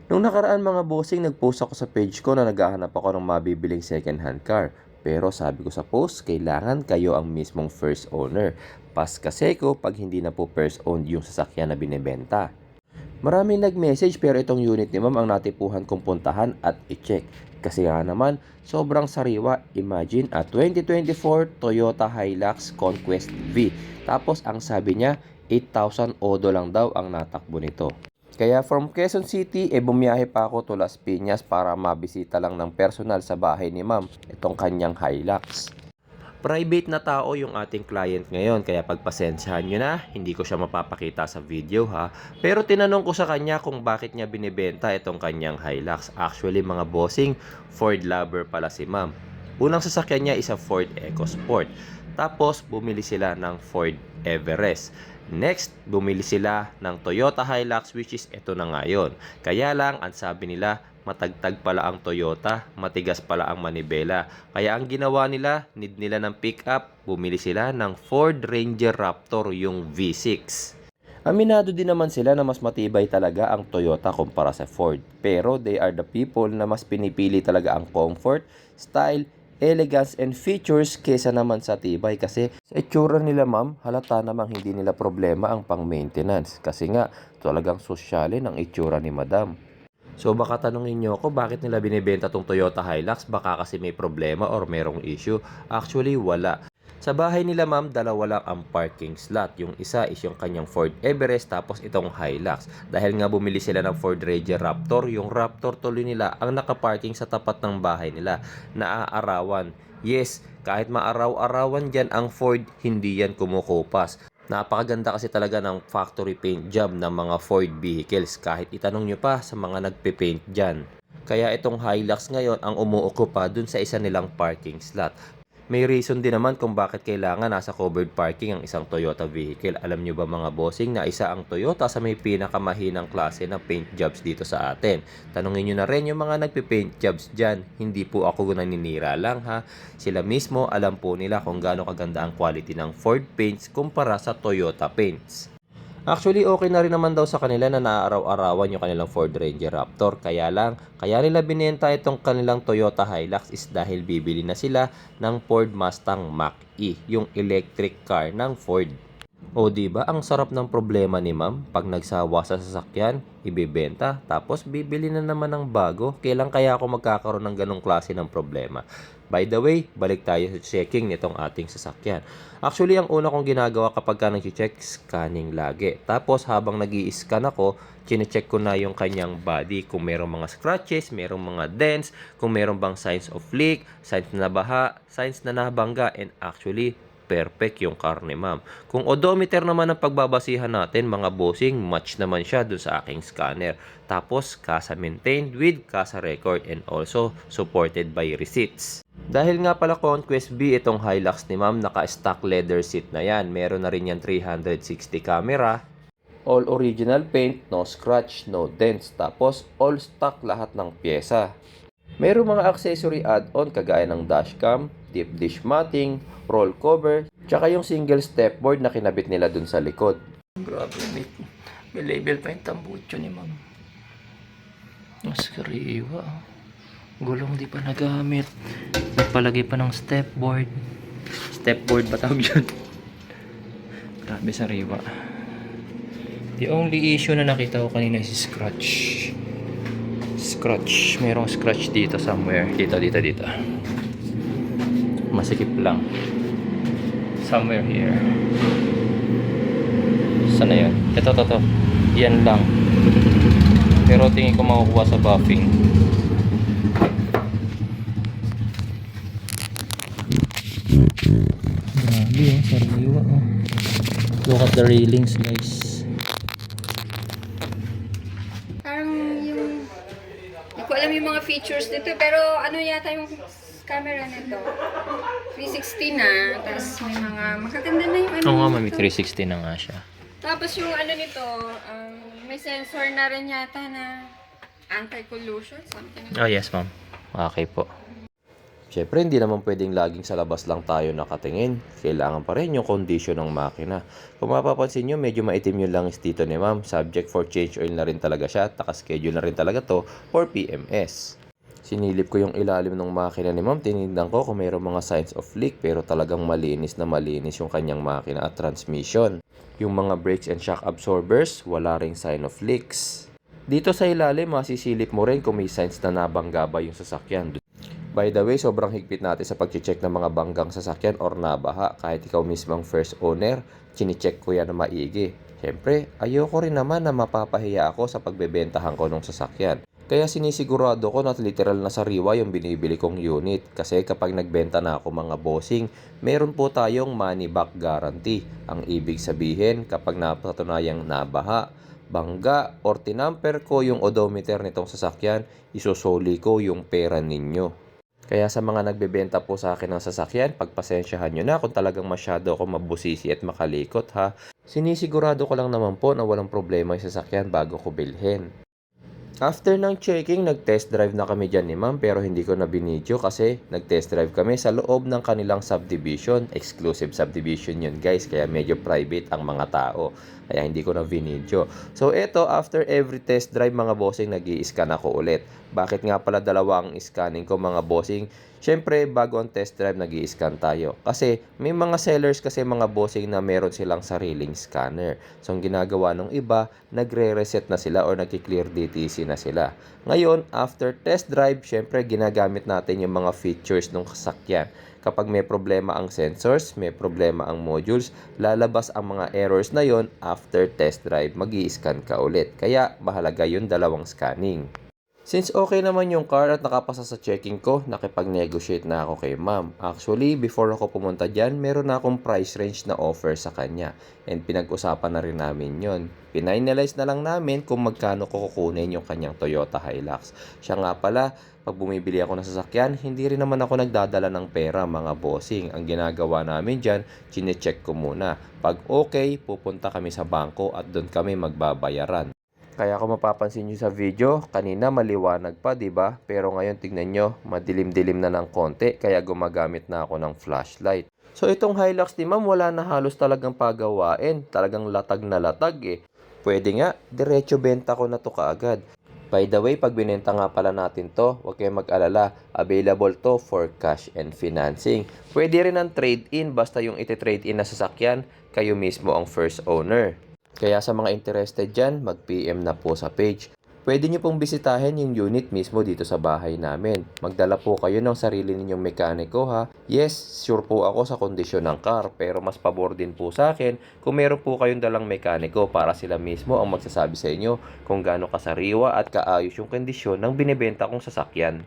Nung nakaraan mga bossing, nag-post ako sa page ko na naghahanap ako ng mabibiling second hand car. Pero sabi ko sa post, kailangan kayo ang mismong first owner. Pas kasi ko pag hindi na po first owned yung sasakyan na binebenta. Maraming nag-message pero itong unit ni ma'am ang natipuhan kong puntahan at i-check. Kasi nga naman, sobrang sariwa. Imagine a 2024 Toyota Hilux Conquest V. Tapos ang sabi niya, 8,000 odo lang daw ang natakbo nito. Kaya from Quezon City, bumiyahe pa ako to Las Piñas para mabisita lang ng personal sa bahay ni ma'am itong kanyang Hilux. Private na tao yung ating client ngayon kaya pagpasensyahan nyo na, hindi ko siya mapapakita sa video ha. Pero tinanong ko sa kanya kung bakit niya binibenta itong kanyang Hilux. Actually mga bossing, Ford lover pala si ma'am. Unang sasakyan niya is a Ford EcoSport. Tapos bumili sila ng Ford Everest. Next, bumili sila ng Toyota Hilux which is ito na ngayon. Kaya lang, ang sabi nila, matagtag pala ang Toyota, matigas pala ang manibela. Kaya ang ginawa nila, need nila ng pick-up, bumili sila ng Ford Ranger Raptor yung V6. Aminado din naman sila na mas matibay talaga ang Toyota kumpara sa Ford. Pero they are the people na mas pinipili talaga ang comfort, style, elegance and features kesa naman sa tibay kasi sa itsura nila ma'am, halata namang hindi nila problema ang pang-maintenance kasi nga talagang sosyalin ang itsura ni madam. So baka tanungin nyo ako bakit nila binibenta tong Toyota Hilux, baka kasi may problema or merong issue. Actually wala. Sa bahay nila ma'am, dalawa lang ang parking slot. Yung isa is yung kanyang Ford Everest tapos itong Hilux. Dahil nga bumili sila ng Ford Ranger Raptor, yung Raptor tuloy nila ang nakaparking sa tapat ng bahay nila. Naaarawan. Yes, kahit maaraw-arawan dyan ang Ford, hindi yan kumukupas. Napakaganda kasi talaga ng factory paint job ng mga Ford vehicles kahit itanong nyo pa sa mga nagpe-paint dyan. Kaya itong Hilux ngayon ang umuukupa dun sa isa nilang parking slot. May reason din naman kung bakit kailangan nasa covered parking ang isang Toyota vehicle. Alam nyo ba mga bossing na isa ang Toyota sa may pinakamahinang klase ng paint jobs dito sa atin. Tanungin nyo na rin yung mga nagpe-paint jobs dyan. Hindi po ako naninira lang ha. Sila mismo alam po nila kung gaano kaganda ang quality ng Ford paints kumpara sa Toyota paints. Actually, okay na rin naman daw sa kanila na naaaraw-arawan yung kanilang Ford Ranger Raptor. Kaya nila binenta itong kanilang Toyota Hilux is dahil bibili na sila ng Ford Mustang Mach-E, yung electric car ng Ford. O di ba ang sarap ng problema ni ma'am pag nagsawa sa sasakyan, ibebenta, tapos bibili na naman ng bago. Kailan kaya ako magkakaroon ng ganong klase ng problema? By the way, balik tayo sa checking nitong ating sasakyan. Actually, ang una kong ginagawa kapag ka nag-check, scanning lagi. Tapos habang nag-i-scan ako, chinecheck ko na yung kanyang body. Kung merong mga scratches, merong mga dents, kung merong bang signs of leak, signs na baha, signs na nabangga, and actually, perfect yung car ni ma'am. Kung odometer naman ang pagbabasihan natin, mga bossing, match naman siya dun sa aking scanner. Tapos, kasa maintained with kasa record and also supported by receipts. Dahil nga pala Conquest B itong Hilux ni ma'am, naka-stock leather seat na yan. Meron na rin yan 360 camera. All original paint, no scratch, no dents. Tapos, all stock lahat ng pyesa. Merong mga accessory add-on kagaya ng dashcam, deep dish matting, roll cover, tsaka yung single step board na kinabit nila dun sa likod. Grabe, may label pa yung tambucho ni ma'am. Mas kariwa. Gulong di pa nagamit. Nagpalagay pa ng step board. Step board ba tawag yun? Grabe sariwa. The only issue na nakita ko kanina is scratch. Scratch. Merong scratch dito somewhere. Dito. Masikip lang. Somewhere here. Sana yun? Ito. Yan lang. Pero tingin ko makukuha sa buffing. Grabe sariwa Look at the railings guys. Parang yung hindi ko alam yung mga features nito pero ano yata yung camera nito 360 na tapos may mga magaganda na yung ano Oo nga, may nito. 360 na nga siya. Tapos yung ano nito may sensor na rin yata na anti-collision something like Oh yes ma'am. Okay po. Siyempre, hindi naman pwedeng laging sa labas lang tayo nakatingin. Kailangan pa rin yung kondisyon ng makina. Kung mapapansin nyo, medyo maitim yung langis dito ni ma'am. Subject for change oil na rin talaga siya. Naka-schedule na rin talaga to for PMS. Sinilip ko yung ilalim ng makina ni ma'am. Tinignan ko kung mayroong mga signs of leak. Pero talagang malinis na malinis yung kanyang makina at transmission. Yung mga brakes and shock absorbers, wala ring sign of leaks. Dito sa ilalim, masisilip mo rin kung may signs na nabangga ba yung sasakyan. By the way, sobrang higpit natin sa pag-check ng mga banggang sasakyan or nabaha. Kahit ikaw mismo ang first owner, chine-check ko yan na maigi. Siyempre, ayoko rin naman na mapapahiya ako sa pagbebentahan ko ng sasakyan. Kaya sinisigurado ko na literal na sariwa yung binibili kong unit. Kasi kapag nagbenta na ako mga bossing, meron po tayong money back guarantee. Ang ibig sabihin, kapag napatunayang nabaha, bangga, or tinamper ko yung odometer nitong sasakyan, isusoli ko yung pera ninyo. Kaya sa mga nagbebenta po sa akin ng sasakyan, pagpasensyahan nyo na kung talagang masyado ako mabusisi at makalikot ha. Sinisigurado ko lang naman po na walang problema yung sasakyan bago ko bilhin. After ng checking, nag-test drive na kami dyan ni ma'am pero hindi ko na binidyo kasi nag-test drive kami sa loob ng kanilang subdivision. Exclusive subdivision yun guys, kaya medyo private ang mga tao. Kaya hindi ko na binidyo. So eto, after every test drive mga bossing, nag-i-scan ako ulit. Bakit nga pala dalawa ang scanning ko mga bossing? Siyempre, bago ang test drive, nag-i-scan tayo. Kasi may mga sellers kasi mga bossing na meron silang sariling scanner. So, ang ginagawa ng iba, nagre-reset na sila or nag-clear DTC na sila. Ngayon, after test drive, siyempre, ginagamit natin yung mga features ng sasakyan. Kapag may problema ang sensors, may problema ang modules, lalabas ang mga errors na yon after test drive, mag-i-scan ka ulit. Kaya, mahalaga yung dalawang scanning. Since okay naman yung car at nakapasa sa checking ko, nakipag-negotiate na ako kay ma'am. Actually, before ako pumunta dyan, meron na akong price range na offer sa kanya. And pinag-usapan na rin namin yon. Pinanalyze na lang namin kung magkano ko kukunin yung kanyang Toyota Hilux. Siya nga pala, pag bumibili ako ng sasakyan, hindi rin naman ako nagdadala ng pera mga bossing. Ang ginagawa namin dyan, chine-check ko muna. Pag okay, pupunta kami sa bangko at doon kami magbabayaran. Kaya kung mapapansin nyo sa video, kanina maliwanag pa, 'di ba? Pero ngayon tingnan nyo, madilim-dilim na ng konti, kaya gumagamit na ako ng flashlight. So itong Hilux ni ma'am, wala na halos talagang pagawain. Talagang latag na latag eh. Pwede nga, diretso benta ko na to kaagad. By the way, pag binenta nga pala natin to, huwag kayong mag-alala. Available to for cash and financing. Pwede rin ang trade-in, basta yung iti-trade-in na sasakyan, kayo mismo ang first owner. Kaya sa mga interested dyan, mag-PM na po sa page. Pwede nyo pong bisitahin yung unit mismo dito sa bahay namin. Magdala po kayo ng sarili ninyong mekaniko ha. Yes, sure po ako sa kondisyon ng car, pero mas pabor din po sa akin kung meron po kayong dalang mekaniko para sila mismo ang magsasabi sa inyo kung gaano kasariwa at kaayos yung kondisyon ng binibenta kong sasakyan.